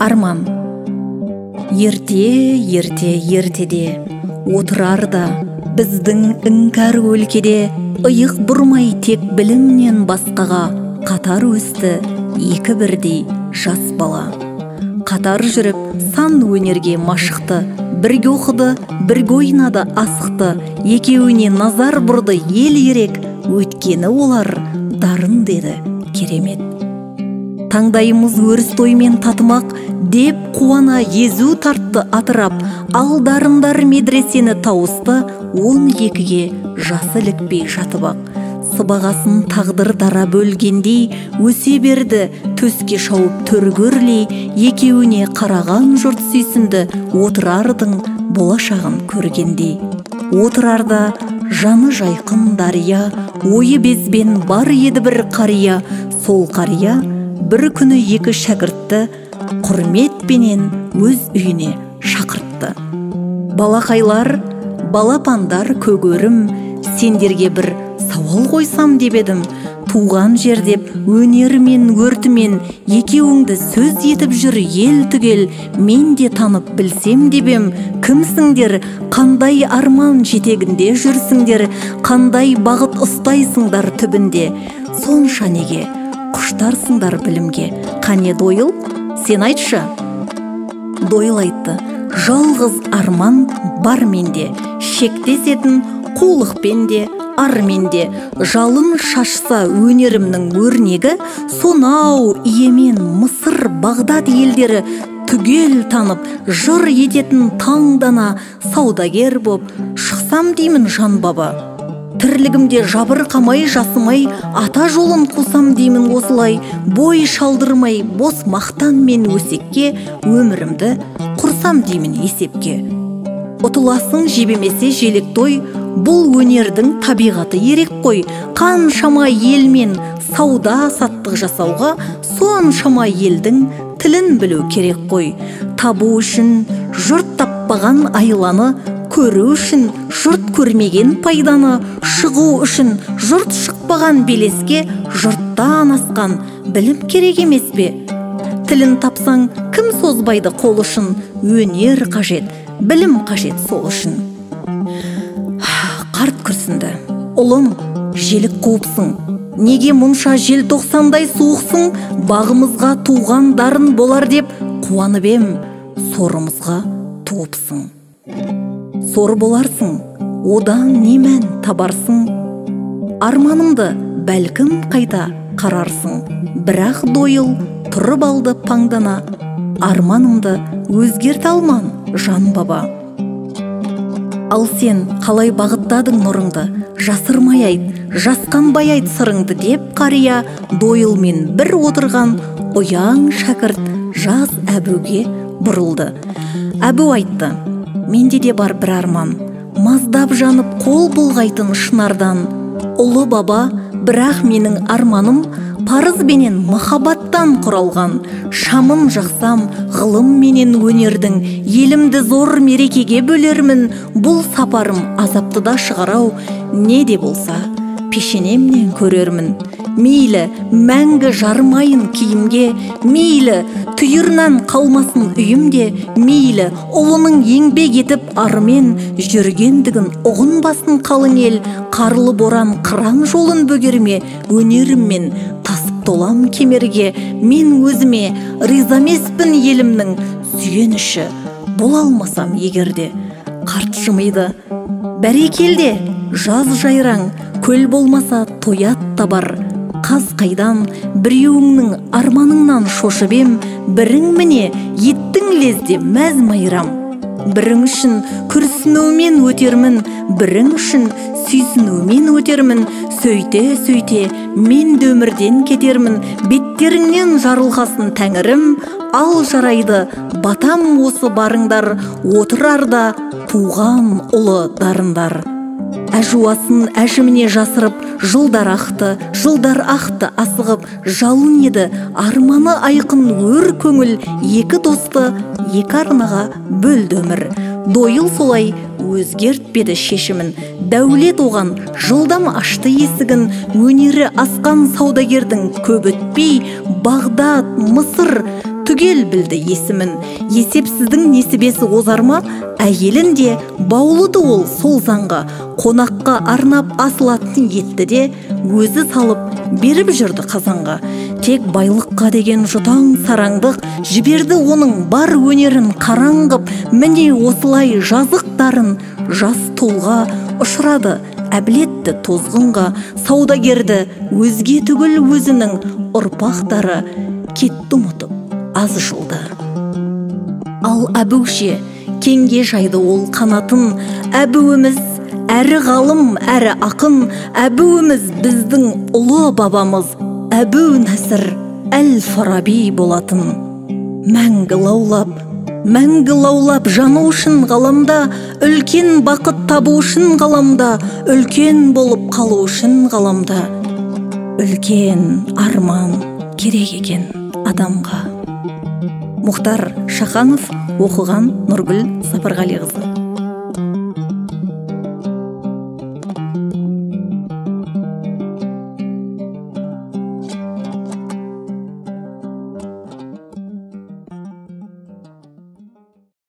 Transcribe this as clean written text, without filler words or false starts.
Арман. Ертеде отырарда біздің іңкәр өлкеде иық бұрмай тек білімнен басқаға қатар өсті екі бірдей жас бала. Қатар жүріп сан өнерге машықты, бірге оқыды, бірге ойнады асықты, екеуіне назар бұрды ел ерек, өткені олар дарын деді керемет. Таңдайымыз өріс тоймен татымақ деп қуана езу тартты атырап, ал дарындар медресені тауысты 12-ге жасы ілікпей жатып ақ. Сыбағасын тағдыр дара бөлгендей өсе берді төске шауып төргөрлей, екеуіне қараған жұрт сүйсінді отырардың болашағын көргендей. Отырарда жаны жайқын дария, ойы безбен бар еді бір қария. Сол қария бір күні екі шәкіртті құрметпенен өз үйіне шақыртты. Балақайлар, балапандар көгерім, сендерге бір сауал қойсам деп едім. Туған жер деп өнерімен өртімен екеуіңді сөз етіп жүр ел түгел, мен де танып білсем дебем. Кімсіңдер, қандай арман жетегінде жүрсіңдер, қандай бағыт ұстайсыңдар түбінде, сонша неге құштарсыңдар білімге. Қане Дойыл, сен айтшы. Дойыл айтты: жалғыз арман бар менде, шектесетін қулықпен де арменде. Жалын шашса өнерімнің өрнегі, сонау Иемен, Мысыр, Бағдат елдері түгел танып жыр ететін таңдана саудагер боп шықсам деймін жан баба. Тірлігімде жабырқамай жасымай ата жолын қусам деймін осылай, бой шалдырмай бос мақтан мен өсекке өмірімді құрсам деймін есепке. Ұтыласың жебемесе желек той, бұл өнердің табиғаты ерек қой. Қаншама елмен сауда саттық жасауға соншама елдің тілін білу керек қой. Табу үшін жұрт таппаған айланы, көру үшін жұрт көрмеген пайданы, шығу үшін жұрт шықпаған белеске жұрттан асқан білім керек емес пе? Тілін тапсаң кім созбайды қол ұшын, өнер қажет, білім қажет сол үшін. Қарт күрсінді: ұлым, желік қуыпсың, неге мұнша желтоқсандай суықсың? Бағымызға туған дарын болар деп қуанып ем, сорымызға туыпсың. Сор боларсың, одан не мән табарсың? Арманымды бәлкім қайта қарарсың. Бірақ Дойыл тұрып алды паңдана: арманымды өзгерте алман жан баба. Ал сен қалай бағыттадың нұрыңды, жасырмай айт, жасқанбай айт сырыңды деп қария Дойылмен бір отырған ұяң шәкірт жас Әбуге бұрылды. Әбу айтты: менде де бар бір арман, маздап жанып қол бұлғайтын шынардан. Ұлы баба, бірақ менің арманым парыз бенен махаббаттан құралған. Шамын жақсам ғылым менен өнердің, елімді зор мерекеге бөлермін. Бұл сапарым азапты да шығарау, не де болса пешенемнен көрермін. Мейлі мәңгі жармайын киімге, мейлі түйірнан қалмасын үйімде, мейлі ұлының еңбек етіп арымен жүргендігін ұғынбасын қалың ел. Қарлы боран қыран жолын бөгерме, өнеріммен тасып толам кемерге. Мен өзіме риза емеспін елімнің сүйеніші бола алмасам егерде. Қарт жымиды: бәрекелде, жаз жайраң, көл болмаса тоят табар. Қаз қайдан біреуіңнің арманыңнан шошып ем, бірің міне еттің лезде мәз майрам. Бірің үшін күрсінумен өтермін, бірің үшін сүйсінумен өтермін. Сөйте мен де өмірден кетермін, беттеріңнен жарылғасын тәңірім. Ал жарайды, батам осы барыңдар, отырарда туған ұлы дарындар. Әжуасын әжіміне жасырып, жылдар ақты асығып, жалын еді арманы айқын өр көңіл. Екі досты екі арнаға бөлді өмір. Дойыл солай өзгертпеді шешімін, дәулет оған жылдам ашты есігін. Өнері асқан саудагердің көп өтпей Бағдат, Мысыр түгел білді есімін. Есепсіздің несібесі озарма, әйелін де баулыды ол сол заңға. Қонаққа арнап асылатын етті де өзі салып беріп жүрді қазанға. Тек байлыққа деген жұтаң сараңдық жіберді оның бар өнерін қараңғып. Міне осылай жазықтарын жас тұлға ұшырады әбілетті тозғынға. Саудагерді өзге түгіл өзінің ұрпақтары кетті ұмытып аз жылда. Ал әбуше кеңге жайды ол қанатын. Әбуіміз әрі ғалым, әрі ақын. Әбуіміз біздің ұлы бабамыз, Әбу Насыр әл-Фараби болатын. Мәңгі лаулап жану үшін ғаламда, үлкен бақыт табу үшін ғаламда, үлкен болып қалу үшін ғаламда. Үлкен арман керек екен адамға. Мұхтар Шаханов, оқыған Нұргүл Сапарғалиқызы.